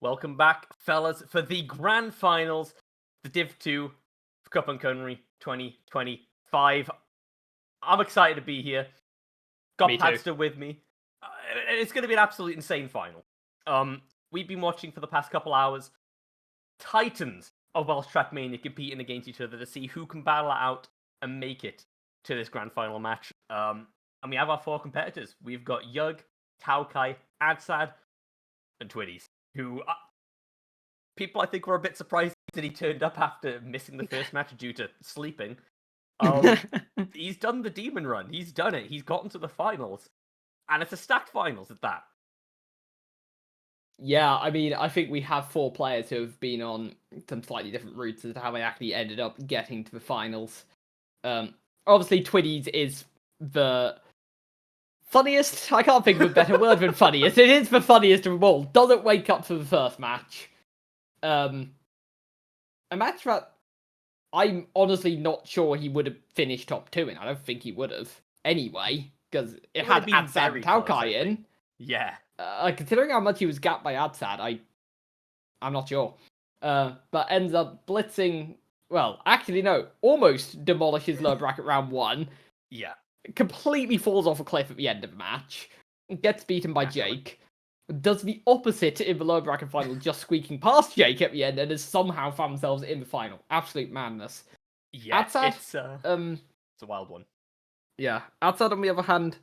Welcome back, fellas, for the grand finals, the Div 2 for Cwpan 2025. I'm excited to be here. Got Padster with me. It's going to be an absolutely insane final. We've been watching for the past couple hours titans of Welsh Trackmania competing against each other to see who can battle it out and make it to this grand final match. And we have our four competitors. We've got Yug, Taokai, Adsad, and Twiddies, who people I think were a bit surprised that he turned up after missing the first match due to sleeping. He's done the demon run. He's done it. He's gotten to the finals. And it's a stacked finals at that. Yeah, I mean, I think we have four players who have been on some slightly different routes as to how they actually ended up getting to the finals. Obviously, Twiddies is the funniest. I can't think of a better word than funniest. It is the funniest of them all. Doesn't wake up for the first match. A match that I'm honestly not sure he would have finished top 2 in. I don't think he would have anyway, because it had Adsad and Taokai in. Yeah. Considering how much he was gapped by Adsad, I'm not sure. But ends up blitzing. Well, actually, no. Almost demolishes lower bracket round 1. Yeah. Completely falls off a cliff at the end of the match. Gets beaten by Jake. Does the opposite in the lower bracket final, just squeaking past Jake at the end, and has somehow found themselves in the final. Absolute madness. Yeah, Adsad, it's a wild one. Yeah. Adsad, on the other hand,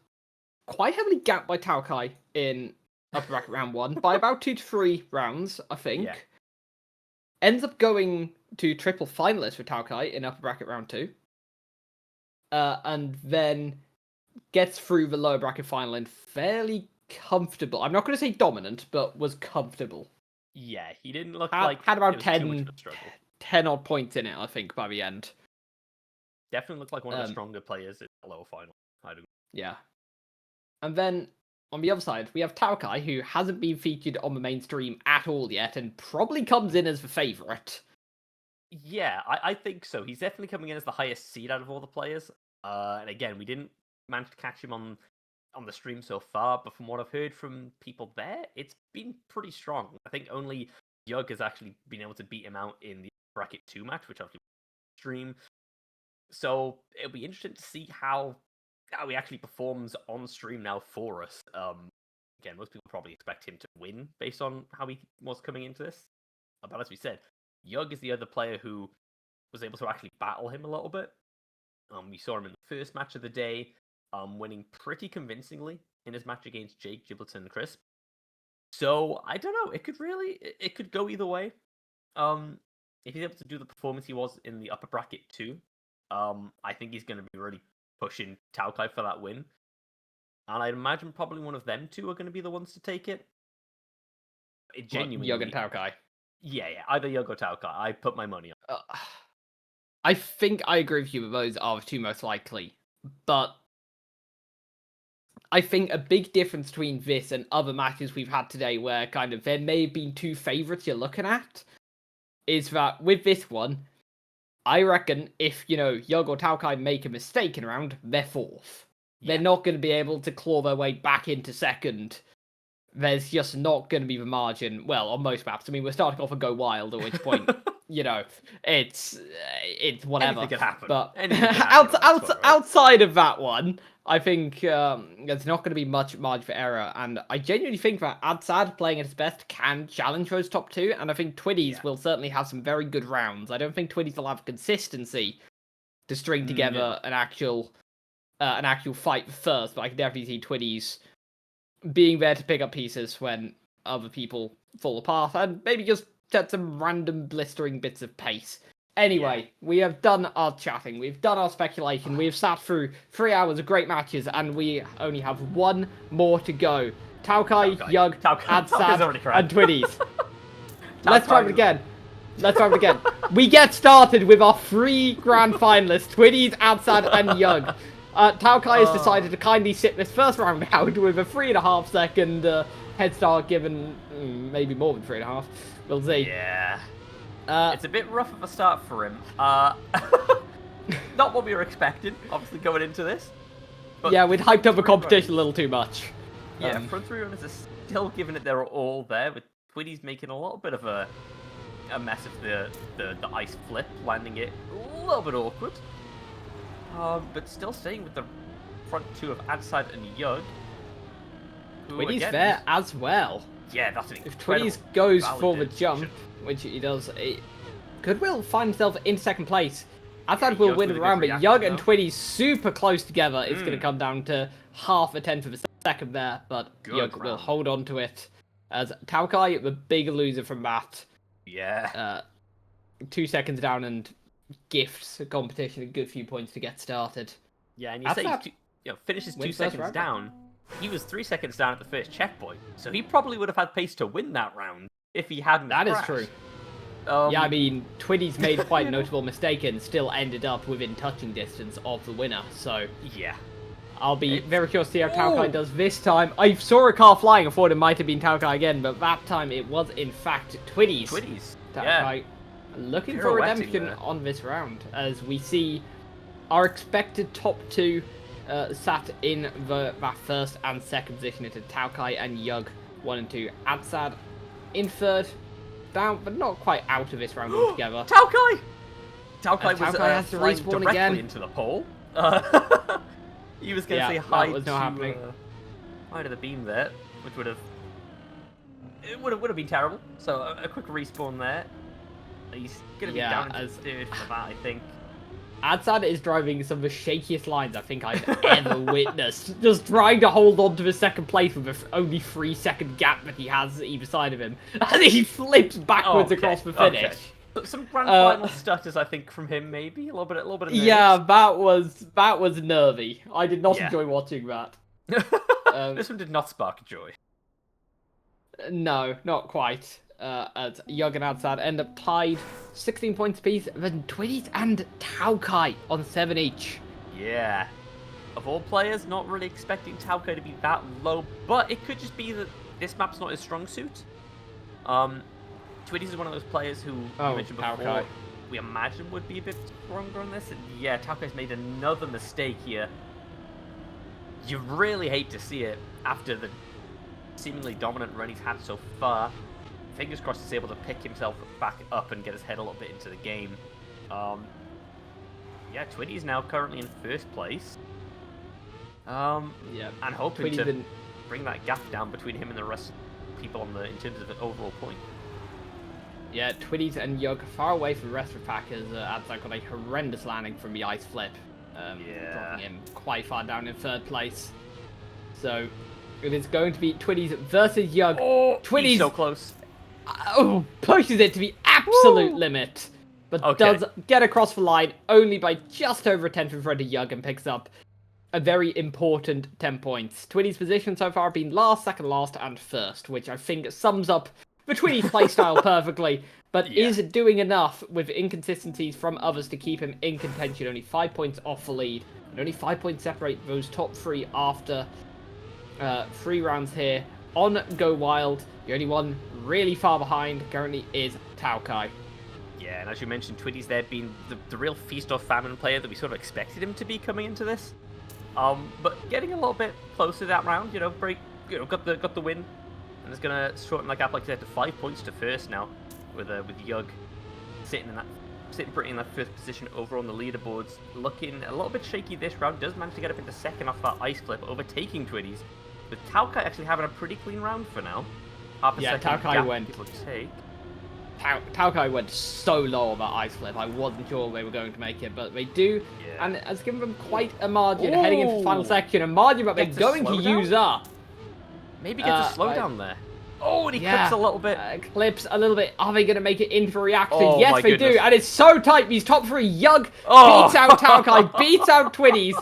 quite heavily gapped by Taokai in upper bracket round 1 by about 2 to 3 rounds, I think. Yeah. Ends up going to triple finalist for Taokai in upper bracket round 2. And then gets through the lower bracket final in fairly comfortable. I'm not going to say dominant, but was comfortable. Yeah, he didn't look had about 10 odd points in it, I think, by the end. Definitely looked like one of the stronger players in the lower final. Yeah. And then on the other side, we have Taokai, who hasn't been featured on the mainstream at all yet, and probably comes in as the favourite. Yeah, I think so. He's definitely coming in as the highest seed out of all the players. And again, we didn't manage to catch him on the stream so far, but from what I've heard from people there, it's been pretty strong. I think only Yug has actually been able to beat him out in the bracket 2 match, which obviously stream. So it'll be interesting to see how he actually performs on stream now for us. Again, most people probably expect him to win based on how he was coming into this. But as we said, Yug is the other player who was able to actually battle him a little bit. We saw him in the first match of the day, winning pretty convincingly in his match against Jake, Gibbleton, and Crisp. So I don't know. It could go either way. If he's able to do the performance he was in the upper bracket too, I think he's going to be really pushing Taokai for that win. And I'd imagine probably one of them two are going to be the ones to take it. Genuinely, Yug and Taokai. Yeah, either Yug or Taokai. I put my money on. I think I agree with you. Those are the two most likely, but I think a big difference between this and other matches we've had today, where kind of there may have been two favourites you're looking at, is that with this one, I reckon if, Yug or Taokai make a mistake in a round, they're fourth. Yeah. They're not going to be able to claw their way back into second. There's just not going to be the margin. Well, on most maps. I mean, we're starting off a Go Wild, at which point, it's whatever. Anything could happen. But outside of that one, I think there's not going to be much margin for error. And I genuinely think that Adsad, playing at his best, can challenge those top 2. And I think Twiddies will certainly have some very good rounds. I don't think Twiddies will have consistency to string together an actual fight first. But I can definitely see Twiddies being there to pick up pieces when other people fall apart, and maybe just set some random blistering bits of pace. Anyway, we have done our chatting, we've done our speculation, we've sat through 3 hours of great matches, and we only have one more to go. Taokai, Yug, Adsad, and Twiddies. Let's try it again. We get started with our 3 grand finalists, Twiddies, Adsad, and Yug. Taokai has decided to kindly sit this first round out with a 3.5 second head start, given maybe more than 3.5. We'll see. Yeah. It's a bit rough of a start for him. Not what we were expecting, obviously, going into this. But yeah, we'd hyped up the competition a little too much. Yeah, front 3 runners are still giving it their all there with Twiddies making a little bit of a mess of the ice flip, landing it a little bit awkward. But still staying with the front two of adsad and Yug. Twiddies there as well. Yeah, that's an If incredible Twiddies goes valid for the decision. jump, which he does, Goodwill find himself in second place. Adsad Yeah, will Yug's win with the a good round, but reaction, Yug and though. Twiddies super close together. It's going to come down to half a tenth of a second there, but Good Yug will round. hold on to it. As Taokai, the big loser from that, Yeah. 2 seconds down and gifts the competition a good few points to get started. Yeah, and you Adsad say finishes 2 wins first seconds round. down. He was 3 seconds down at the first checkpoint, so he probably would have had pace to win that round if he hadn't. That is crashed. true. Yeah, I mean, Twiddies made quite a notable mistake and still ended up within touching distance of the winner, so yeah. I'll be very curious to see how Taokai does this time. I saw a car flying, I thought it might have been Taokai again, but that time it was in fact Twiddies. Taokai looking for redemption on this round, as we see our expected top two sat in that first and second position into Taokai and Yug 1 and 2. Adsad in third, down, but not quite out of this round altogether. Taokai! Taokai was has to flying respawn directly again. into the pole. He was going to say hi to the beam there, which would have been terrible. So a quick respawn there. He's going to be down into third for that, I think. Adsad is driving some of the shakiest lines I think I've ever witnessed. Just trying to hold on to the second place with the only 3 second gap that he has either side of him. And he flips backwards across the finish. Okay. Some grand final stutters, I think, from him, maybe. A little bit of nerves. Yeah, that was nervy. I did not enjoy watching that. This one did not spark joy. No, not quite. As Yug and Adsad end up tied 16 points apiece, then Twiddies and Taokai on 7 each. Yeah. Of all players, not really expecting Taokai to be that low, but it could just be that this map's not his strong suit. Twiddies is one of those players who you mentioned before we imagine would be a bit stronger on this. And yeah, Taokai's made another mistake here. You really hate to see it after the seemingly dominant run he's had so far. Fingers crossed he's able to pick himself back up and get his head a little bit into the game. Yeah, Twiddies now currently in first place. And hoping to bring that gap down between him and the rest of people on in terms of the overall point. Yeah, Twiddies and Yug far away from the rest of the pack as Adsad got a horrendous landing from the ice flip. Dropping him quite far down in third place. So it is going to be Twiddies versus Yug. Twiddies he's so close. Pushes it to the absolute limit, but does get across the line only by just over a tenth in front of Yug and picks up a very important 10 points. Twiddies' position so far been last, second last, and first, which I think sums up the Twiddies' playstyle perfectly, but is doing enough with inconsistencies from others to keep him in contention. Only 5 points off the lead, and only 5 points separate those top 3 after 3 rounds here. On Go Wild, the only one really far behind currently is Taokai. Yeah, and as you mentioned, Twiddies there being the real feast or famine player that we sort of expected him to be coming into this. But getting a little bit closer to that round, got the win, and it's gonna shorten that gap, like I said, to 5 points to first now, with Yug sitting pretty in that first position over on the leaderboards, looking a little bit shaky this round. Does manage to get up into second off that ice flip, overtaking Twiddies. With Taokai actually having a pretty clean round for now. Taokai went. Taokai went so low on that ice flip. I wasn't sure they were going to make it, but they do, and has given them quite a margin heading into the final section. A margin that they're going to use up. Maybe get a slowdown there. Oh, and he clips a little bit. Clips a little bit. Are they going to make it in for reaction? Oh, yes, they do, and it's so tight. These top 3, Yug beats out Taokai, beats out Twiddies,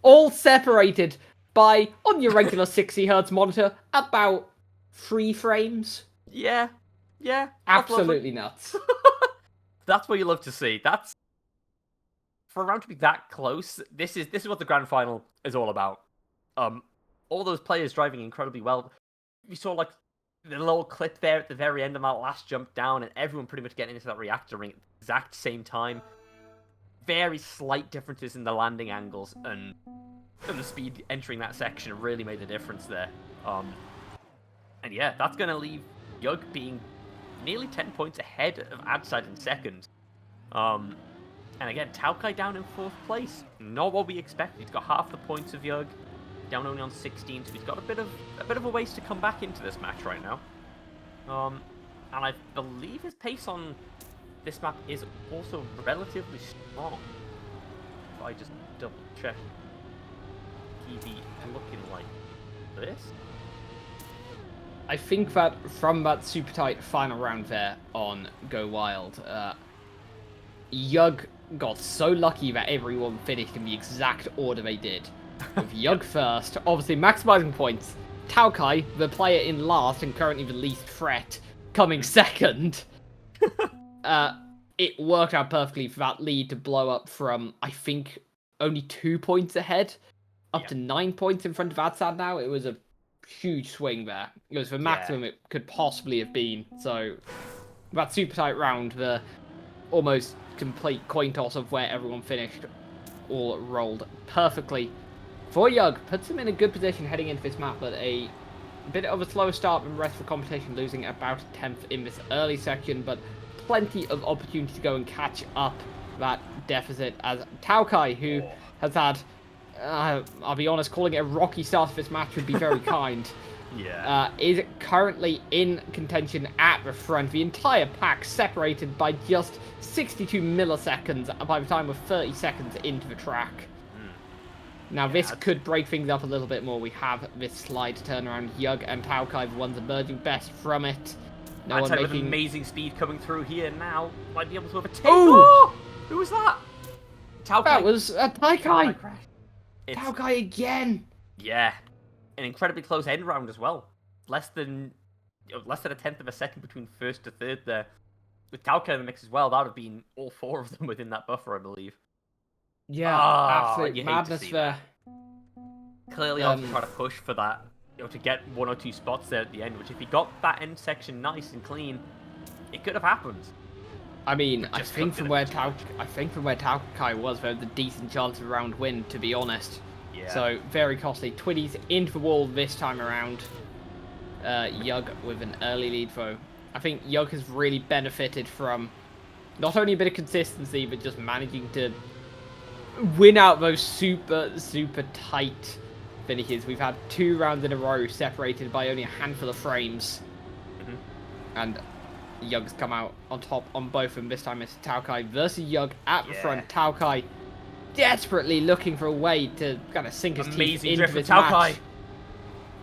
all separated by, on your regular 60 Hz monitor, about 3 frames. Yeah. Absolutely nuts. That's what you love to see. For a round to be that close. This is what the grand final is all about. All those players driving incredibly well. We saw like the little clip there at the very end of that last jump down, and everyone pretty much getting into that reactor ring at the exact same time. Very slight differences in the landing angles and the speed entering that section really made the difference there. And yeah, that's going to leave Yug being nearly 10 points ahead of adsad in second. And again, Taokai down in 4th place. Not what we expected. He's got half the points of Yug, down only on 16, so he's got a bit of a ways to come back into this match right now. And I believe his pace on this map is also relatively strong. If I just double check, he'd be looking like this. I think that from that super tight final round there on Go Wild, Yug got so lucky that everyone finished in the exact order they did. With Yug first, obviously maximizing points. Taokai, the player in last and currently the least threat, coming second. It worked out perfectly for that lead to blow up from, I think, only 2 points ahead, up to 9 points in front of adsad now. It was a huge swing there. It was the maximum it could possibly have been. So that super tight round, the almost complete coin toss of where everyone finished, all rolled perfectly for Yug. Puts him in a good position heading into this map, but a bit of a slower start than the rest of the competition, losing about a 10th in this early section, but plenty of opportunity to go and catch up that deficit, as Taokai, who has had, I'll be honest, calling it a rocky start to this match would be very kind. Is currently in contention at the front. The entire pack separated by just 62 milliseconds by the time we're 30 seconds into the track. Now this could break things up a little bit more. We have this slide turnaround. Yug and Taokai, the ones emerging best from it. No one making... with amazing speed coming through here now. Might be able to overtake. Oh! Who was that? Taokai. That was Taokai. Taokai again. Yeah. An incredibly close end round as well. Less than a 10th of a second between first to third there. With Taokai in the mix as well, that would have been all 4 of them within that buffer, I believe. Yeah, absolute madness there. Clearly, also trying to push for that, to get 1 or 2 spots there at the end. Which, if he got that end section nice and clean, it could have happened. I mean, I think from where Taokai was, there was a decent chance of a round win, to be honest. Yeah. So very costly. Twiddies into the wall this time around. Yug with an early lead, though. I think Yug has really benefited from not only a bit of consistency, but just managing to win out those super tight finishes. We've had 2 rounds in a row separated by only a handful of frames. And Yug's come out on top on both of them. This time it's Taokai versus Yug at the front. Taokai desperately looking for a way to kind of sink his teeth into this match.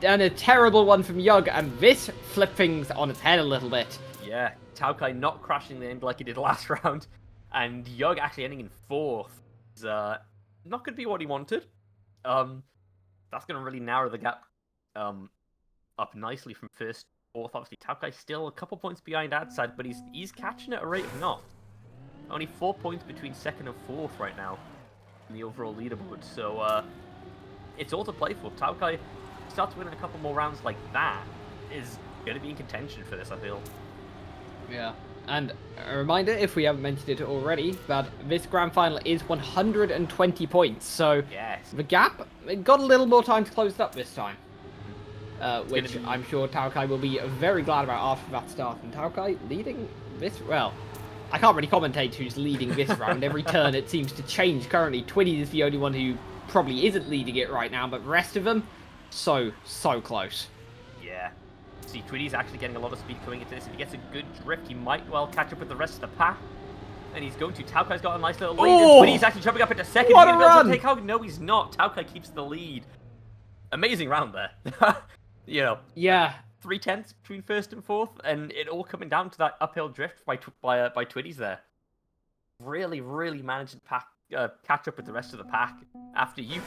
And a terrible one from Yug, and this flipped things on its head a little bit. Yeah, Taokai not crashing the end like he did last round, and Yug actually ending in 4th. Is not going to be what he wanted. That's going to really narrow the gap up nicely from 1st to 4th. Obviously, Taokai's still a couple points behind adsad, but he's catching at a rate of not. Only 4 points between 2nd and 4th right now in the overall leaderboard. So it's all to play for. Taokai starts winning a couple more rounds like that, is going to be in contention for this, I feel. Yeah. And a reminder, if we haven't mentioned it already, that this grand final is 120 points. So the gap, it got a little more time to close it up this time. Which I'm sure Taokai will be very glad about after that start. And Taokai leading this, well, I can't really commentate who's leading this round. Every turn it seems to change currently. Twiddies is the only one who probably isn't leading it right now, but the rest of them, so close. Yeah. See, Twiddies actually getting a lot of speed coming into this. If he gets a good drift, he might well catch up with the rest of the pack. And he's going to. Taokai's got a nice little lead. Twiddies actually jumping up into 2nd. What a run! No, he's not. Taokai keeps the lead. Amazing round there. Yeah. 3/10 between 1st and 4th, and it all coming down to that uphill drift by Twiddies there. Really managed to catch up with the rest of the pack after you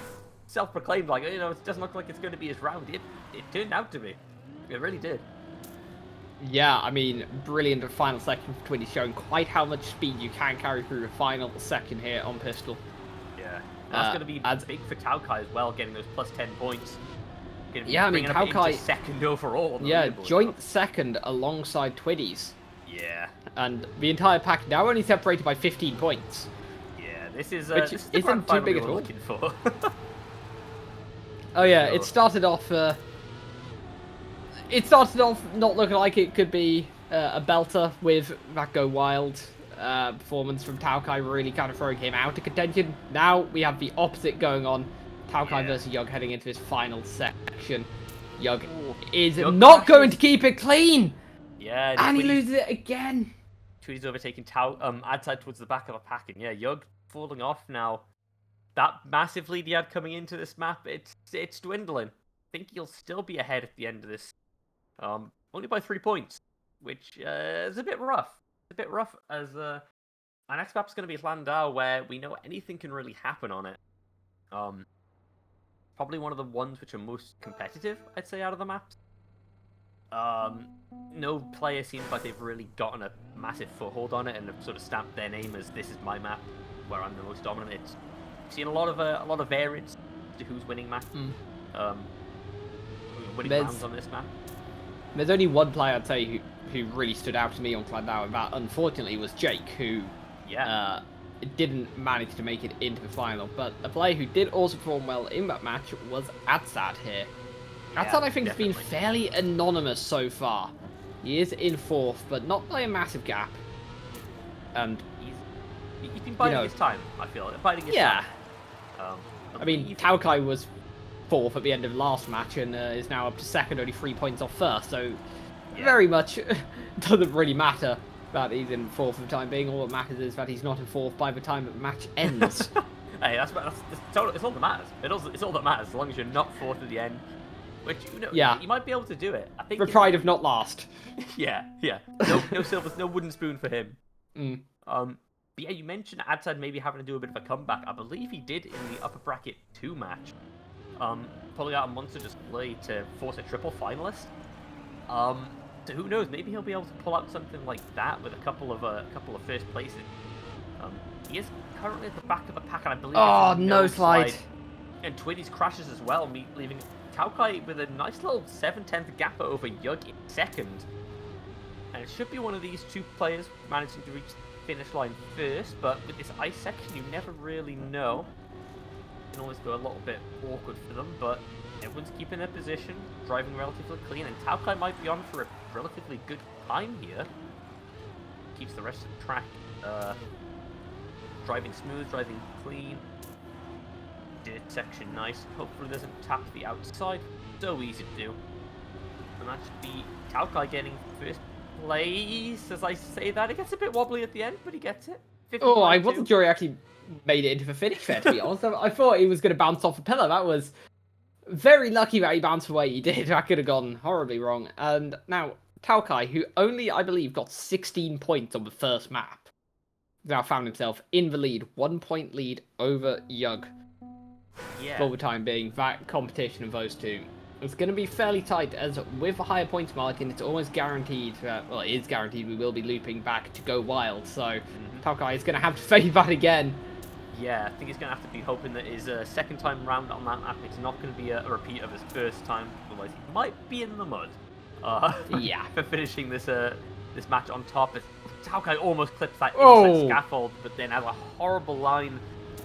self-proclaimed, like, it doesn't look like it's going to be his round. It turned out to be. It really did. Yeah, I mean, brilliant final section for Twiddies, showing quite how much speed you can carry through the final section here on pistol. Yeah, that's going to be big for Taokai as well, getting those plus 10 points. Yeah, I mean, Taokai 2nd overall. Yeah, joint 2nd alongside Twiddies. Yeah. And the entire pack now only separated by 15 points. Yeah, this is which isn't too big at all. Looking for. Oh yeah, it started off. it started off not looking like it could be a belter with that Go Wild performance from Taokai really kind of throwing him out of contention. Now we have the opposite going on. Taokai versus Yug heading into his final section. Yug is not going to keep it clean. Yeah, and he loses it again. Twiddies overtaking adsad towards the back of the pack, and yeah, Yug falling off now. That massive lead he had coming into this map, it's dwindling. I think he'll still be ahead at the end of this. Only by 3 points, which is a bit rough. It's a bit rough as our next map's going to be Landau, where we know anything can really happen on it. Probably one of the ones which are most competitive, I'd say, out of the maps. No player seems like they've really gotten a massive foothold on it and have sort of stamped their name as this is my map, where I'm the most dominant. It's seen a lot of variance to who's winning map. Winning rounds on this map. There's only one player I'd say who really stood out to me on Landau, and that unfortunately was Jake, who didn't manage to make it into the final. But a player who did also perform well in that match was adsad here. Adsad, I think, has been fairly anonymous so far. He is in 4th, but not by a massive gap. And he's been biding his time, I feel. Biding his time. I mean, Taokai was 4th at the end of last match and is now up to 2nd, only 3 points off 1st. So very much doesn't really matter that he's in 4th for the time being. All that matters is that he's not in 4th by the time that the match ends. Hey, it's all that matters. It's all that matters, as long as you're not 4th at the end. Which, you might be able to do it. I think the pride of not last. Yeah. No silver, no wooden spoon for him. But yeah, you mentioned adsad maybe having to do a bit of a comeback. I believe he did in the upper bracket 2 match. Pulling out a monster display to force a triple finalist. So who knows? Maybe he'll be able to pull out something like that with a couple of first places. He is currently at the back of the pack, and I believe no slide. And Twiddies crashes as well, leaving Taokai with a nice little 7/10 gap over Yug in 2nd. And it should be one of these 2 players managing to reach the finish line first, but with this ice section, you never really know. It can always go a little bit awkward for them, but everyone's keeping their position, driving relatively clean, and Taokai might be on for a relatively good time here. Keeps the rest of the track driving smooth, driving clean. Dirt section nice. Hopefully doesn't tap the outside. So easy to do. And that should be Taokai getting first place. As I say that, it gets a bit wobbly at the end, but he gets it. I wasn't sure he actually made it into the finish there, to be honest. I thought he was going to bounce off a pillar. That was very lucky that he bounced away. He did. That could have gone horribly wrong. And now Taokai, who only, I believe, got 16 points on the first map, now found himself in the lead. 1 point lead over Yug. For the time being, that competition of those two is going to be fairly tight, as with a higher points margin, it's almost guaranteed that, well, it is guaranteed we will be looping back to Go Wild, so Taokai is going to have to fade that again. Yeah, I think he's going to have to be hoping that his second time round on that map, it's not going to be a repeat of his first time, otherwise he might be in the mud. For finishing this match on top. Taokai almost clips that inside scaffold, but then has a horrible line,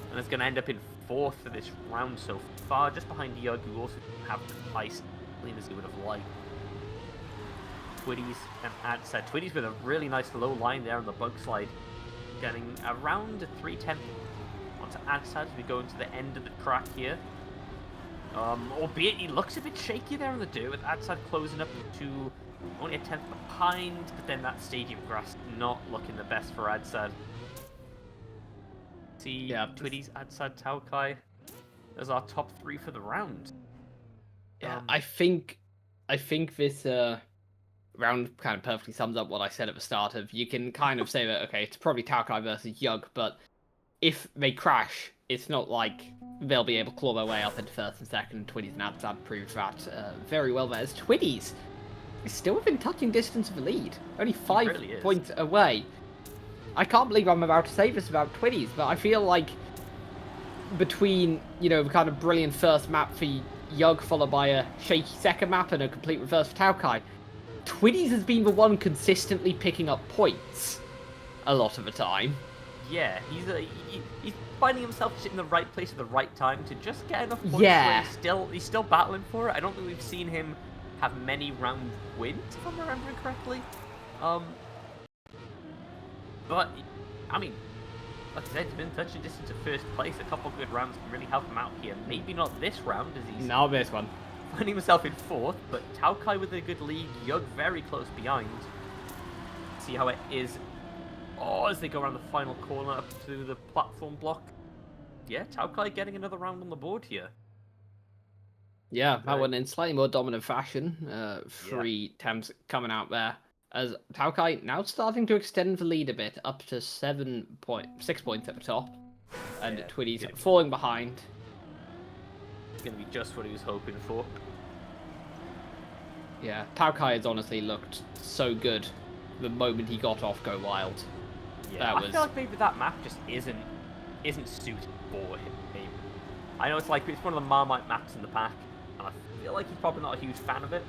and it's going to end up in 4th for this round so far, just behind Yug, who also didn't have the ice clean as he would have liked. Twiddies and adsad. Twiddies with a really nice low line there on the bug slide, getting around a 3/10 onto adsad as we go into the end of the track here. Albeit he looks a bit shaky there on the dirt, with adsad closing up to only a 10th behind, but then that stadium grass not looking the best for adsad. Twiddies, adsad, Taokai as our top 3 for the round. I think this round kind of perfectly sums up what I said at the start of, you can kind of say that, okay, it's probably Taokai versus Yug, but if they crash, it's not like they'll be able to claw their way up into 1st and 2nd. Twiddies and adsad proved that very well there, as Twiddies is still within touching distance of the lead, only 5 points away. I can't believe I'm about to say this about Twiddies, but I feel like between, the kind of brilliant first map for Yug, followed by a shaky second map and a complete reverse for Taokai, Twiddies has been the one consistently picking up points a lot of the time. Yeah, he's finding himself in the right place at the right time to just get enough points where he's still battling for it. I don't think we've seen him have many round wins, if I'm remembering correctly. But, I mean, like I said, he's been touching distance to first place. A couple good rounds can really help him out here. Maybe not this round, as he's Not this one. finding himself in fourth, but Taokai with a good lead, Yug very close behind. See how it is. Oh, as they go around the final corner up to the platform block. Yeah, Taokai getting another round on the board here. Yeah, that one in slightly more dominant fashion. 3 Yeah. attempts coming out there. As Taokai now starting to extend the lead a bit, up to 6 points at the top. And Yeah, Twiddies good. falling behind. It's going to be just what he was hoping for. Yeah, Taokai has honestly looked so good the moment he got off Go Wild. Yeah, I feel like maybe that map just isn't suited for him. I know it's like it's one of the Marmite maps in the pack, and I feel like he's probably not a huge fan of it.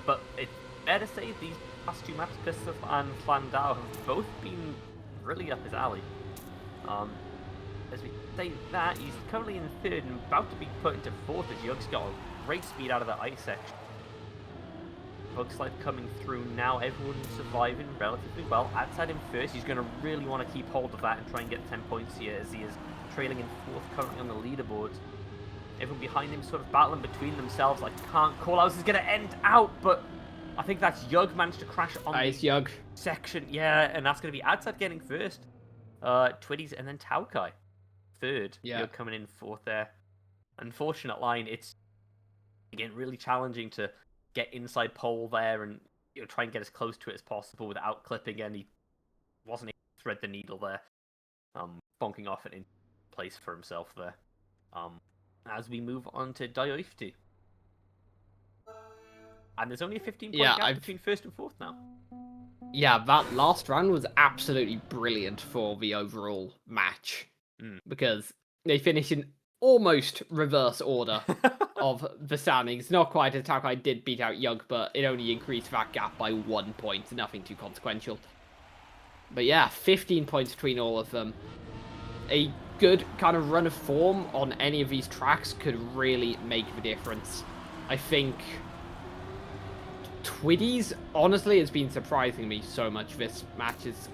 But it's fair to say these past 2 maps, Pistol and Flandau, have both been really up his alley. As we say that, he's currently in 3rd and about to be put into 4th as Yug's got a great speed out of the ice section. Looks like coming through now, everyone's surviving relatively well. Adsad in 1st, he's going to really want to keep hold of that and try and get 10 points here as he is trailing in 4th currently on the leaderboard. Everyone behind him sort of battling between themselves, like can't call out. This is going to end out, but I think that's Yug managed to crash on the Yug section. Yeah, and that's going to be Adsad getting 1st. Twiddies and then Taokai 3rd. Yeah. Yug coming in 4th there. Unfortunate line. It's, again, really challenging to get inside pole there and try and get as close to it as possible without clipping any. Wasn't able to thread the needle there. Bonking off it in place for himself there. As we move on to Ieupad. And there's only a 15-point gap between 1st and 4th now. Yeah, that last round was absolutely brilliant for the overall match. Because they finished in almost reverse order of the standings. Not quite, as Taokai did beat out Yug, but it only increased that gap by 1 point. Nothing too consequential. But yeah, 15 points between all of them. A good kind of run of form on any of these tracks could really make the difference. I think Twiddies, honestly, has been surprising me so much. This match has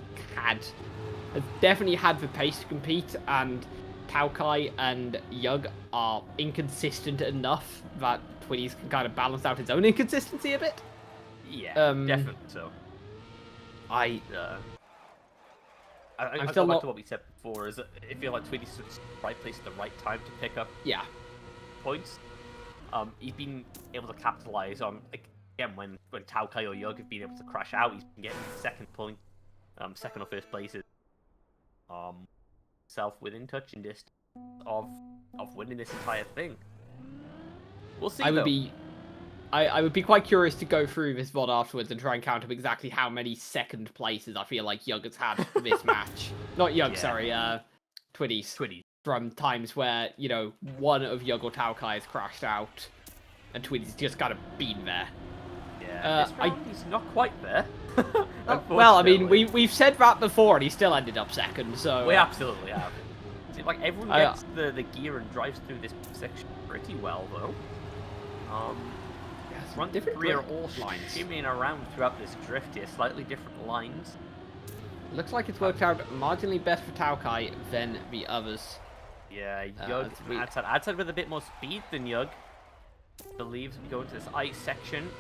definitely had the pace to compete, and Taokai and Yug are inconsistent enough that Twiddies can kind of balance out his own inconsistency a bit. Yeah, definitely so. I'm still back to what we said before, is I feel like Twiddies is the right place at the right time to pick up points. He's been able to capitalize on, again, when Taokai or Yug have been able to crash out, he's been getting 2nd point, 2nd or 1st places. Self within touching distance of winning this entire thing. We'll see. I would be quite curious to go through this VOD afterwards and try and count up exactly how many 2nd places I feel like Yug has had this match. Not Yug, sorry, Twiddies. From times where, one of Yug or Taokai has crashed out and Twiddies just kind of been there. Yeah, this round he's not quite there. Well, I mean, we've said that before and he still ended up 2nd, so... We absolutely have. It's like everyone gets the gear and drives through this section pretty well, though. Front 3 are all shimmying around throughout this drift here, slightly different lines. Looks like it's worked out marginally best for Taokai than the others. Yeah, Yug, Adsad with a bit more speed than Yug. Believes we go into this ice section.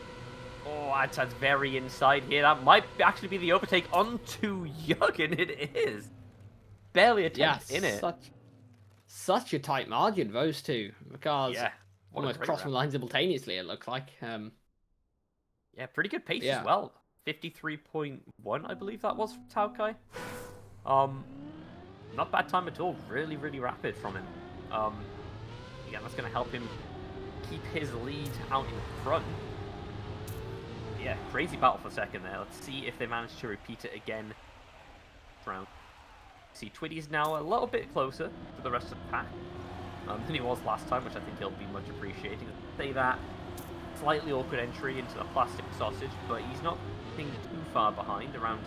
Oh, Adsad's very inside here. That might actually be the overtake onto Yug, and it is. Barely a tenth in it. Such a tight margin, those two. Because almost crossing the line simultaneously, it looks like. Yeah, pretty good pace as well. 53.1, I believe that was for Taokai. Not bad time at all. Really, really rapid from him. Yeah, that's going to help him keep his lead out in front. Yeah, crazy battle for 2nd there. Let's see if they manage to repeat it again. Round. See, Twiddies now a little bit closer to the rest of the pack than he was last time, which I think he'll be much appreciated. Say that slightly awkward entry into the plastic sausage, but he's not too far behind, around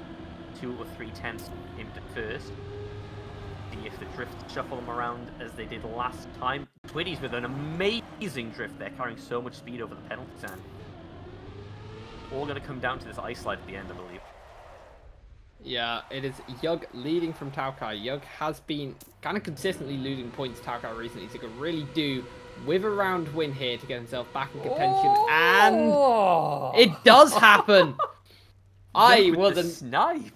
2 or 3 tenths him to 1st. See if the drift shuffle them around as they did last time. Twiddies with an amazing drift there, carrying so much speed over the penalty stand. All going to come down to this ice slide at the end, I believe. Yeah, it is Yug leading from Taokai. Yug has been kind of consistently losing points to Taokai recently, so he could really do with a round win here to get himself back in contention. Oh! And it does happen! I wasn't... Snipe!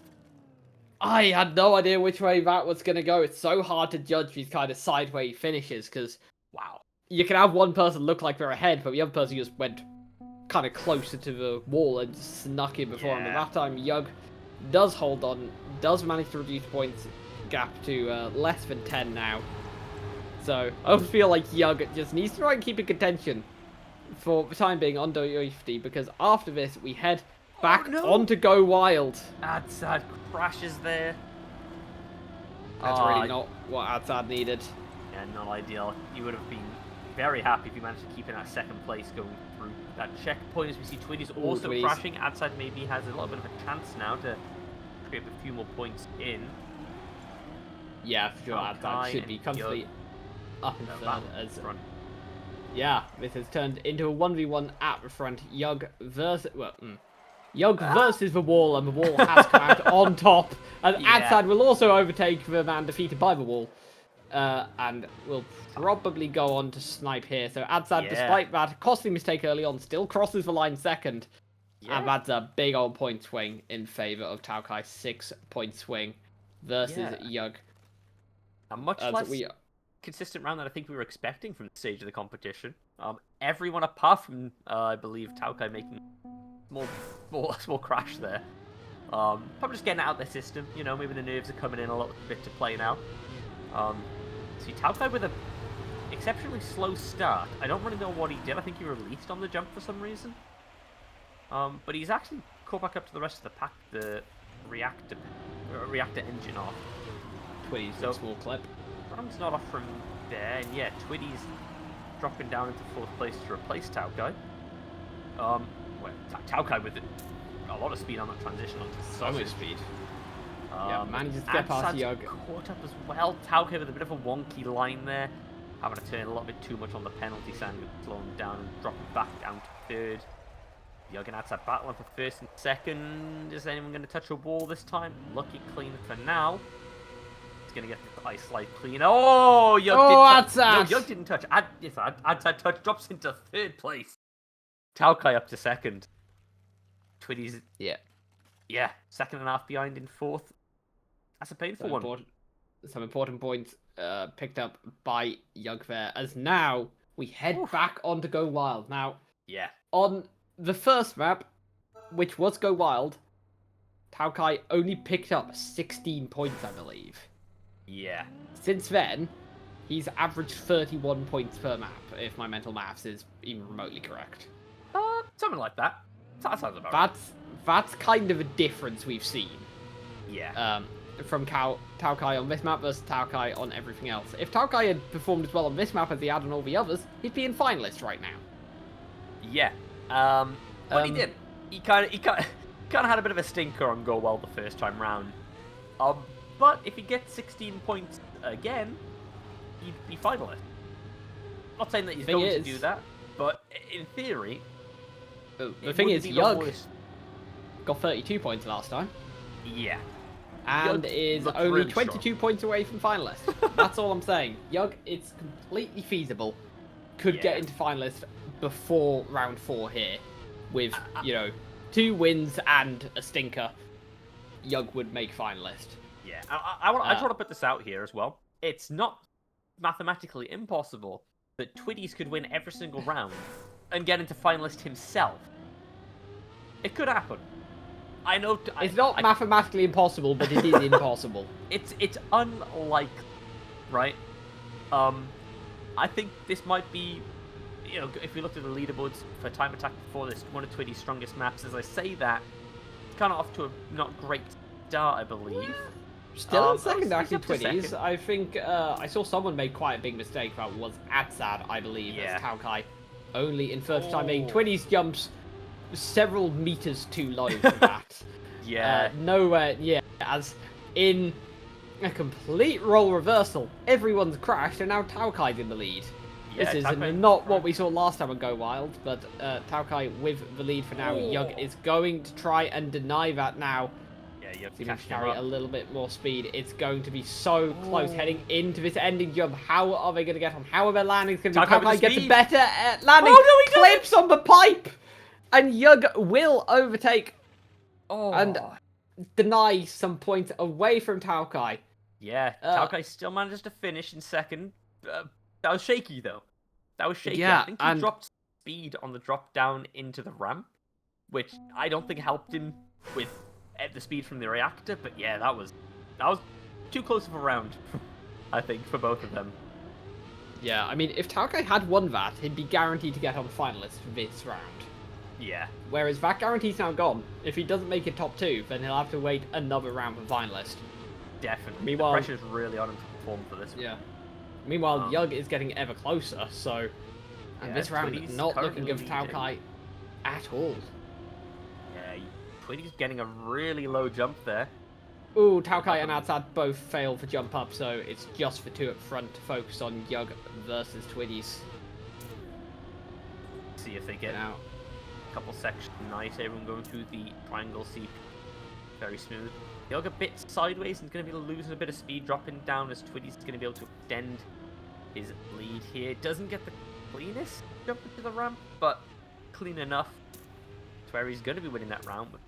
I had no idea which way that was going to go. It's so hard to judge these kind of sideways finishes, because, wow, you can have one person look like they're ahead, but the other person just went kind of closer to the wall and snuck in before him. But that time, Yug does hold on, does manage to reduce points gap to less than 10 now. So I feel like Yug just needs to try and keep in contention for the time being on Ieupad, because after this we head back on to Go Wild. Adsad crashes there. That's really not what Adsad needed. Yeah, not ideal. You would have been very happy if you managed to keep in that second place going through that checkpoint. As we see Twiddies also crashing. Adsad maybe has a little bit of a chance now to scrape a few more points in. Yeah, for sure. Adsad should be comfortably up in third as front. Yeah, this has turned into a 1v1 at the front. Yug versus Yug versus the wall, and the wall has come out on top. And Adsad will also overtake the man defeated by the wall. And will probably go on to snipe here. So Adsad, despite that costly mistake early on, still crosses the line second. Yeah. And that's a big old point swing in favour of Taokai. 6-point swing versus Yug. A much less consistent round than I think we were expecting from the stage of the competition. Everyone apart from, I believe, Taokai making a small crash there. Probably just getting it out of their system. You know, maybe the nerves are coming in a little bit to play now. See, Taokai with an exceptionally slow start. I don't really know what he did. I think he released on the jump for some reason. But he's actually caught back up to the rest of the pack. The reactor engine off. Twiddies, so small clip. Round's not off from there, and yeah, Twiddies dropping down into 4th place to replace Taokai. Taokai with a lot of speed on that transition onto so much speed. Yeah, manages to get past Yug. Caught up as well. Taokai with a bit of a wonky line there, having to turn a little bit too much on the penalty stand, slowing down and dropping back down to 3rd. Yug and Adsad battling for 1st and 2nd. Is anyone going to touch a wall this time? Looking clean for now. Going to get the ice slide clean. Oh, Yug did touch. No, Yug didn't touch. Adsad touch, drops into 3rd place. Taokai up to 2nd. Twiddies. Yeah, 2nd and a half behind in 4th. That's a painful one. Some important points picked up by Yug there. As now we head back on to Go Wild. Now, on the first map, which was Go Wild, Taokai only picked up 16 points, I believe. Yeah. Since then, he's averaged 31 points per map, if my mental maths is even remotely correct. Something like that. That sounds about right. That's kind of a difference we've seen. Yeah. From Taokai on this map versus Taokai on everything else. If Taokai had performed as well on this map as he had on all the others, he'd be in finalist right now. Yeah. But he did. He kind of had a bit of a stinker on Go Well the first time round. But if he gets 16 points again, he'd be finalist. Not saying that he's going to do that, but in theory... The thing is, Yug got 32 points last time. Yeah. And Yug is only 22 points away from finalist. That's all I'm saying. Yug, it's completely feasible. Could get into finalist before round 4 here. With, 2 wins and a stinker. Yug would make finalist. Yeah, I just want to put this out here as well. It's not mathematically impossible that Twiddies could win every single round and get into finalist himself. It could happen. I know. It's not mathematically impossible, but it is impossible. It's unlikely, right? I think this might be, if we looked at the leaderboards for Time Attack before this, one of Twiddies' strongest maps. As I say that, it's kind of off to a not great start, I believe. Still in second, actually, Twiddies. I think I saw someone make quite a big mistake. That was Adsad, I believe, as Taokai. Only in first time making Twiddies jumps several meters too low for that. Nowhere, as in a complete role reversal. Everyone's crashed, and now Taokai's in the lead. Yeah, This is Taokai not what we saw last time on Go Wild, but Taokai with the lead for now. Yug is going to try and deny that now. Yeah, Yug Seeming to catching him carry up. a little bit more speed. It's going to be so close heading into this ending jump. How are they going to get on? How are their landings going to be? Taokai with Taokai the gets a speed. better landing. Oh, no, he clips on the pipe. And Yug will overtake and Oh. deny some points away from Taokai. Yeah, Taokai still manages to finish in second. That was shaky, though. That was shaky. Yeah, I think he dropped speed on the drop down into the ramp, which I don't think helped him with the speed from the reactor. But yeah, that was too close of a round, I think, for both of them. Yeah, I mean, if Taokai had won that, he'd be guaranteed to get on finalist for this round. Yeah. Whereas that guarantee's now gone. If he doesn't make it top 2, then he'll have to wait another round for finalist. Definitely. Meanwhile, the pressure's really on him to perform for this one. Yeah. Meanwhile, Yug is getting ever closer, so... And Yeah, this round Twiddies not looking currently good for Taokai at all. Yeah, Twiddies getting a really low jump there. Ooh, Taokai and adsad both fail for jump up, so it's just the two up front to focus on Yug versus Twiddies. See if they get out. A couple sections. Nice, everyone going through the triangle seat. Very smooth. Yug a bit sideways and going to be losing a bit of speed, dropping down as Twiddies is going to be able to extend his lead here. Doesn't get the cleanest jump into the ramp, but clean enough to where he's going to be winning that round. But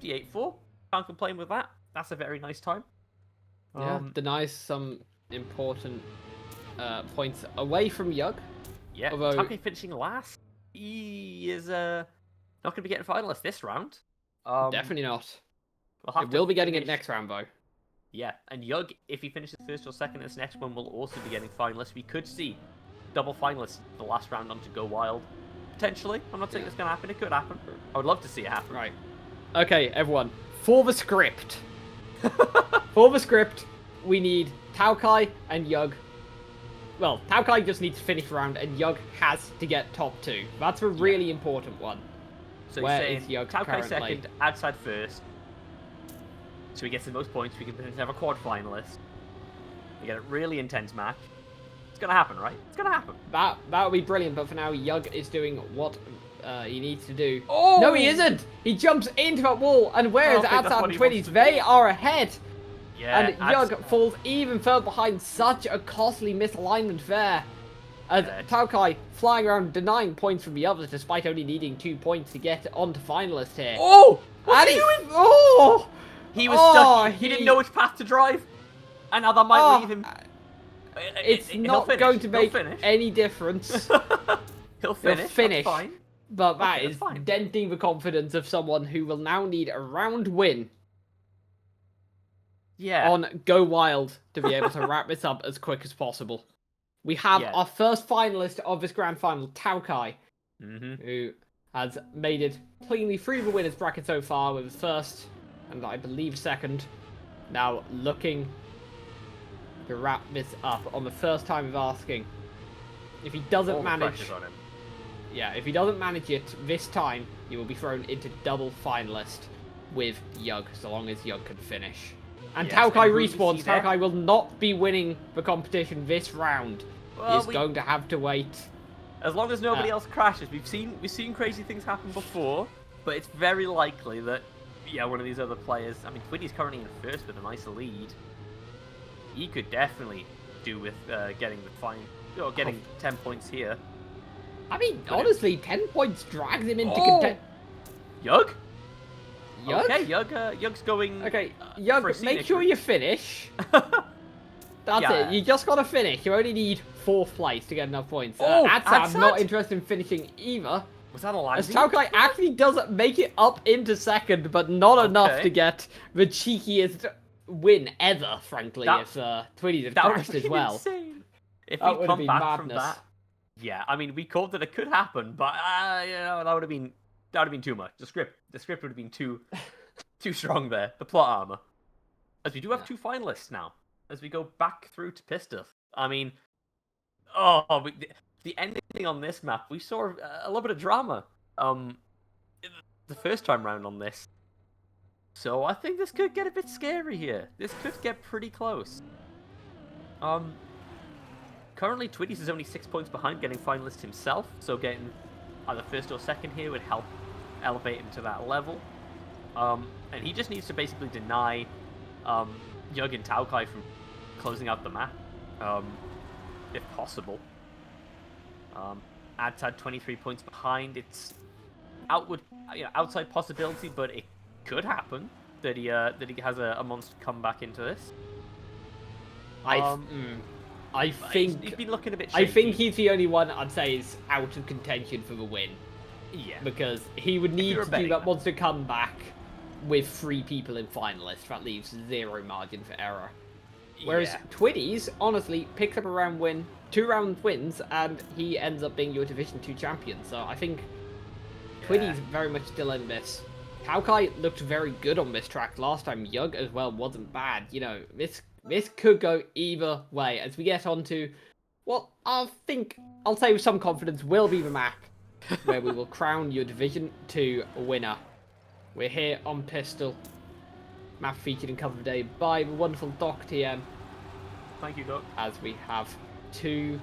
58-4, can't complain with that. That's a very nice time. Yeah, denies some important points away from Yug. Yeah, although... Taokai finishing last. He is not going to be getting finalist this round. Definitely not. We'll will be getting it next round, though. Yeah, and Yug, if he finishes first or second in this next one, will also be getting finalists. We could see double finalists the last round on to Go Wild. Potentially. I'm not saying it's going to happen. It could happen. I would love to see it happen. Right. Okay, everyone. For the script. For the script, we need Taokai and Yug. Well, Taokai just needs to finish the round, and Yug has to get top 2. That's a really important one. So where you're saying is Yug Taokai currently? second, adsad first. So he gets the most points. We can potentially have a quad finalist. We get a really intense match. It's gonna happen, right? It's gonna happen. That would be brilliant, but for now, Yug is doing what he needs to do. Oh! No, he isn't! He jumps into that wall, and whereas adsad and Twiddies, they are ahead. Yeah, and Yug falls even further behind. Such a costly misalignment there. As Taokai flying around denying points from the others, despite only needing 2 points to get onto finalist here. Oh! What's he doing? Oh! He was stuck. He didn't know which path to drive. And now that might leave him. It's not going to make any difference. He'll finish. That's fine. But that is denting the confidence of someone who will now need a round win. Yeah. On Go Wild to be able to wrap this up as quick as possible. We have our first finalist of this grand final, Taokai, who has made it cleanly through the winners bracket so far with his first and I believe second. Now looking to wrap this up on the first time of asking. If he doesn't manage, if he doesn't manage it this time, he will be thrown into double finalist with Yug, so long as Yug can finish. And Taokai respawns. Taokai will not be winning the competition this round. He's going to have to wait. As long as nobody else crashes. We've seen crazy things happen before, but it's very likely that one of these other players. I mean, Twiddies currently in first with a nice lead. He could definitely do with getting the fine, or getting 10 points here. I mean, honestly, 10 points drags him into contention. Yug? Yug? Okay, Yug's going. Okay, Yug, make sure you finish. That's it. You just gotta finish. You only need 4th place to get enough points. adsad not interested in finishing either. Was that a lag? As Taokai actually doesn't make it up into second, but not enough to get the cheekiest win ever, frankly, if Twiddies had crashed as well. Insane. If we come back from that. Yeah, I mean, we called that it could happen, but that would have been too much. The script would have been too strong there. The plot armor. As we do have 2 finalists now. As we go back through to Pistol. I mean, the ending on this map, we saw a little bit of drama. The first time round on this. So I think this could get a bit scary here. This could get pretty close. Currently, Twiddies is only 6 points behind, getting finalist himself, so getting either first or second here would help elevate him to that level. And he just needs to basically deny Yug and Taokai from closing out the map, if possible. Adsad 23 points behind. It's outside possibility, but it could happen that he has a monster comeback into this. I think he's been looking a bit shaky. I think he's the only one I'd say is out of contention for the win. Yeah. Because he would need to do that monster comeback with 3 people in finalists. That leaves 0 margin for error. Whereas Twiddies, honestly, picks up a round win, 2 round wins, and he ends up being your Division 2 champion. So I think Twiddies very much still in this. Taokai looked very good on this track last time. Yug as well wasn't bad. You know, this could go either way. As we get on to what I think, I'll say with some confidence, will be the map where we will crown your Division 2 winner. We're here on Pistol. Map featured in cover of the day by the wonderful Doc TM. Thank you, Doc. As we have 2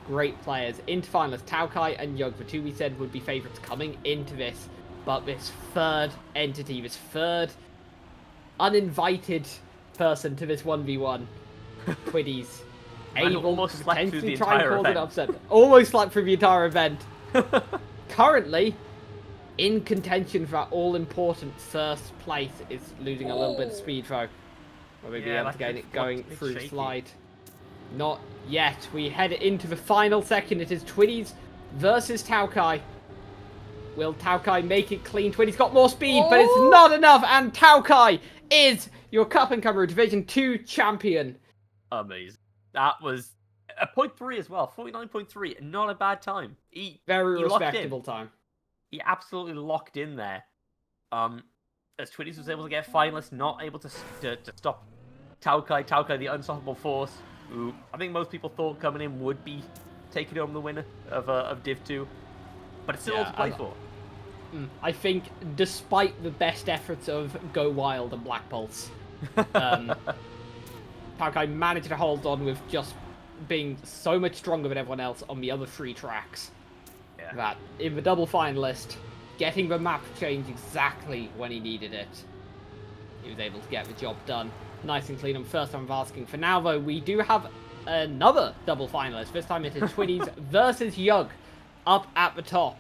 great players into finalists, Taokai and Yug, the 2 we said would be favourites coming into this. But this 3rd entity, this 3rd uninvited person to this 1v1, Twiddies, able to potentially try and cause an upset. Almost slept through the entire event. Currently, in contention for that all-important 1st place, is losing a little bit of speed though. Will we be able to get it going through the slide? Not yet. We head into the final second. It is Twiddies versus Taokai. Will Taokai make it clean? Twiddies got more speed, but it's not enough, and Taokai is your Cwpan Cymru Division 2 champion. Amazing. That was a 0.3 as well, 49.3. Not a bad time. Very respectable time. He absolutely locked in there. As Twiddies was able to get finalists, not able to stop Taokai. Taokai, the unstoppable force, who I think most people thought coming in would be taking home the winner of Div 2. But it's still all to play for. I think, despite the best efforts of Go Wild and Black Pulse, Taokai managed to hold on with just being so much stronger than everyone else on the other 3 tracks. Yeah. That in the double finalist, getting the map change exactly when he needed it, he was able to get the job done. Nice and clean on first time of asking. For now, though, we do have another double finalist. This time it is Twiddies versus Yug. Up at the top.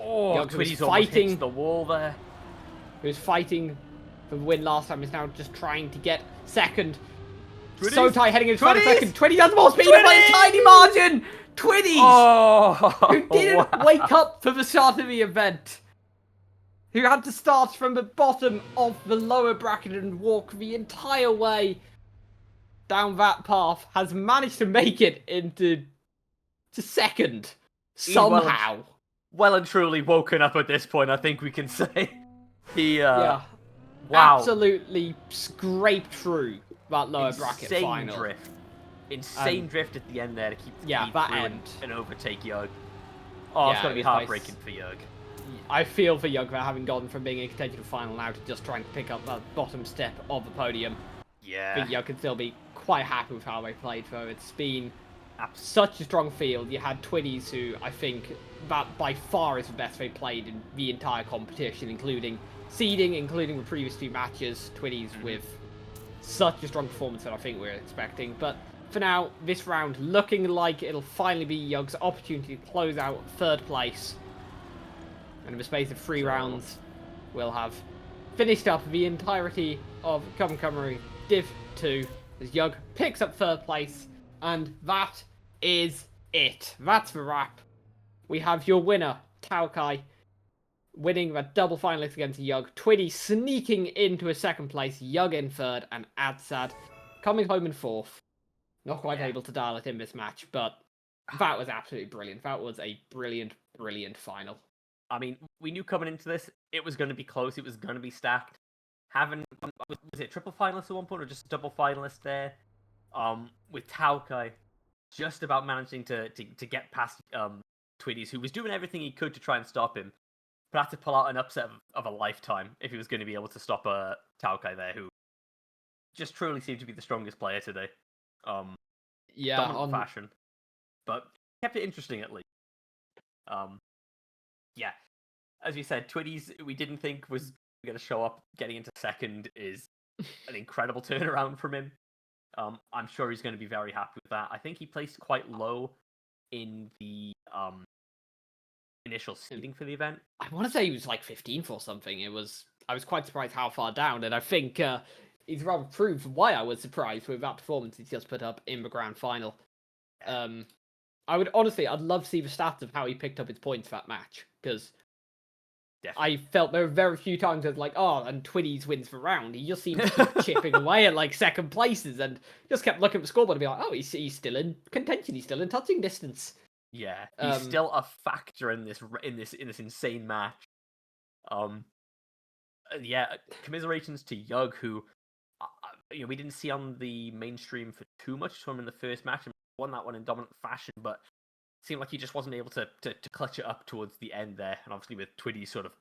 Oh, Twiddies almost hits the wall there. Who was fighting for the win last time is now just trying to get second. Twiddies. So tight heading into final second. Twiddies has more speed by a tiny margin. Twiddies, who didn't wake up for the start of the event, who had to start from the bottom of the lower bracket and walk the entire way down that path, has managed to make it into second. Somehow. Well and truly woken up at this point, I think we can say. He, wow. Absolutely scraped through that lower bracket final. Insane drift at the end there to keep that end and overtake Yug. Oh, it's going to be heartbreaking for Yug. I feel for Yug for having gone from being in contention for final now to just trying to pick up that bottom step of the podium. Yeah. I think Yug can still be quite happy with how they played, though. It's been such a strong field. You had Twiddies, who I think that by far is the best they played in the entire competition, including seeding, including the previous 2 matches. Twiddies with such a strong performance that I think we're expecting. But for now, this round looking like it'll finally be Yug's opportunity to close out 3rd place. And in the space of 3 rounds, we'll have finished up the entirety of Cwpan Cymru Div 2 as Yug picks up 3rd place. And that is it. That's the wrap. We have your winner, Taokai, winning the double finalist against Yug. Twiddy sneaking into a 2nd place. Yug in 3rd, and Adsad coming home in 4th. Not quite able to dial it in this match, but that was absolutely brilliant. That was a brilliant, brilliant final. I mean, we knew coming into this, it was going to be close. It was going to be stacked. Was it triple finalists at one point, or just double finalists there? With Taokai just about managing to get past Twiddies, who was doing everything he could to try and stop him, but had to pull out an upset of a lifetime if he was going to be able to stop Taokai there, who just truly seemed to be the strongest player today. Yeah, dominant fashion. but kept it interesting at least. Yeah, as you said, Twiddies we didn't think was going to show up. Getting into second is an incredible turnaround from him. I'm sure he's going to be very happy with that. I think he placed quite low in the initial seeding for the event. I want to say he was like 15th or something. I was quite surprised how far down, and I think he's rather proved why I was surprised with that performance he's just put up in the grand final. I'd love to see the stats of how he picked up his points for that match, because I felt there were very few times it's like, oh, and Twiddies wins the round. He just seemed to keep chipping away at like second places, and just kept looking at the scoreboard and be like, oh, he's still in contention. He's still in touching distance. Yeah, he's still a factor in this insane match. Yeah, commiserations to Yug, who we didn't see on the mainstream for too much from in the first match, and won that one in dominant fashion, but it seemed like he just wasn't able to clutch it up towards the end there, and obviously with Twiddy sort of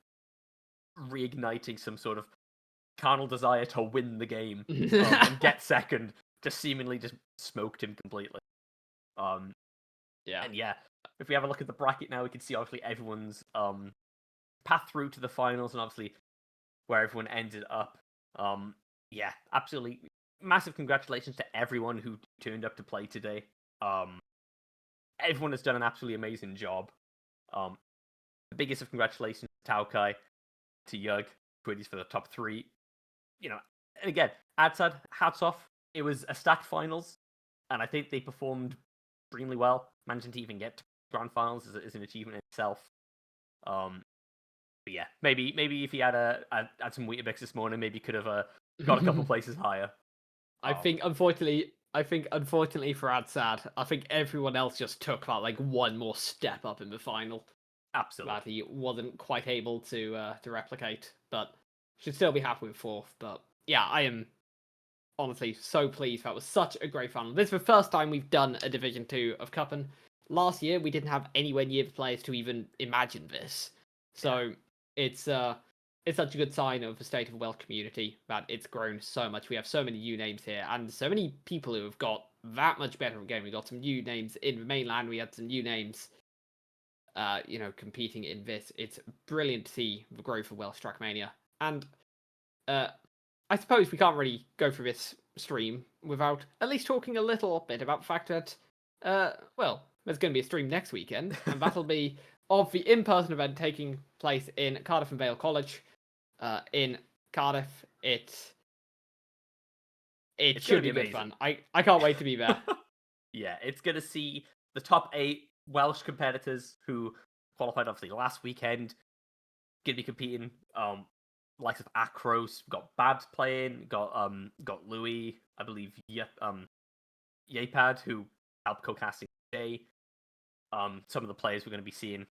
reigniting some sort of carnal desire to win the game and get second, just seemingly just smoked him completely. Yeah. And yeah, if we have a look at the bracket now, we can see obviously everyone's path through to the finals, and obviously where everyone ended up. Yeah, absolutely massive congratulations to everyone who turned up to play today. Everyone has done an absolutely amazing job. The biggest of congratulations to Taokai, to Yug, Twiddies for the top 3. And again, adsad, hats off. It was a stacked finals, and I think they performed extremely well. Managing to even get to grand finals is an achievement in itself. But yeah, maybe if he had some Weetabix this morning, maybe he could have got a couple places higher. I think unfortunately for adsad, I think everyone else just took that like one more step up in the final. Absolutely. That he wasn't quite able to replicate, but should still be happy with 4th. But yeah, I am honestly so pleased. That was such a great final. This is the first time we've done a Division 2 of Cwpan. Last year, we didn't have anywhere near the players to even imagine this. So it's such a good sign of the state of the Welsh community that it's grown so much. We have so many new names here, and so many people who have got that much better at game. We got some new names in the mainland. We had some new names, competing in this. It's brilliant to see the growth of Welsh Trackmania. And I suppose we can't really go through this stream without at least talking a little bit about the fact that, there's going to be a stream next weekend, and that'll be of the in-person event taking place in Cardiff and Vale College. In Cardiff, it should be good fun. I can't wait to be there. Yeah, it's going to see the top 8 Welsh competitors who qualified obviously last weekend. Going to be competing. Likes of Acros, got Babs playing, got Louis, I believe. Ieupad, who helped co-casting today. Some of the players we're going to be seeing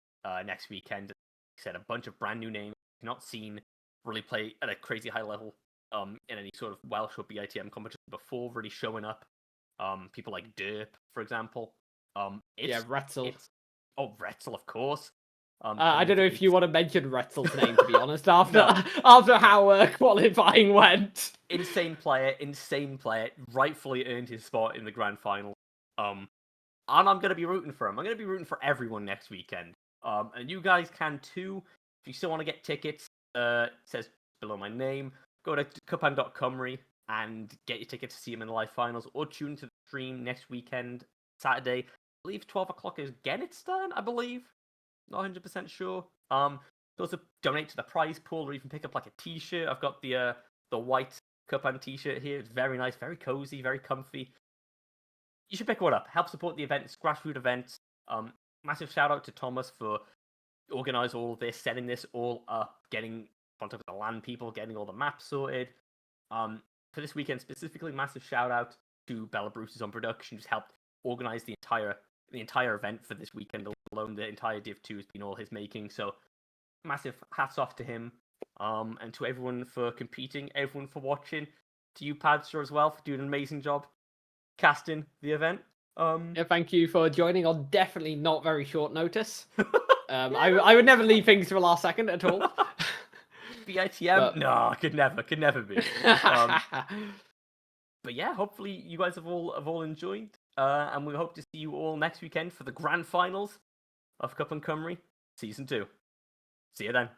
next weekend. Like I said, a bunch of brand new names not seen really play at a crazy high level in any sort of Welsh or BITM competition before really showing up. People like Derp, for example. Retzel. Retzel, of course. I don't know if you want to mention Retzel's name, to be honest, after how qualifying went. Insane player, rightfully earned his spot in the grand final. And I'm going to be rooting for him. I'm going to be rooting for everyone next weekend. And you guys can too. If you still want to get tickets, it says below my name. Go to Cwpan.com and get your tickets to see him in the live finals, or tune to the stream next weekend, Saturday. I believe 12 o'clock is Genetstern, I believe. Not 100% sure. Also donate to the prize pool, or even pick up like a t-shirt. I've got the white Cwpan t-shirt here. It's very nice, very cozy, very comfy. You should pick one up. Help support the event. It's grassroots events. Massive shout out to Thomas for organising all of this, setting this all up, getting contact with the land people, getting all the maps sorted. For this weekend specifically, massive shout out to Bella Bruce's on production, who's helped organise the entire event for this weekend alone. The entire Div 2 has been all his making. So massive hats off to him. And to everyone for competing, everyone for watching, to you Padster as well for doing an amazing job casting the event. Thank you for joining on definitely not very short notice. I would never leave things to the last second at all. BITM? No, could never be. But yeah, hopefully you guys have all enjoyed. And we hope to see you all next weekend for the grand finals of Cwpan Cymru Season 2. See you then.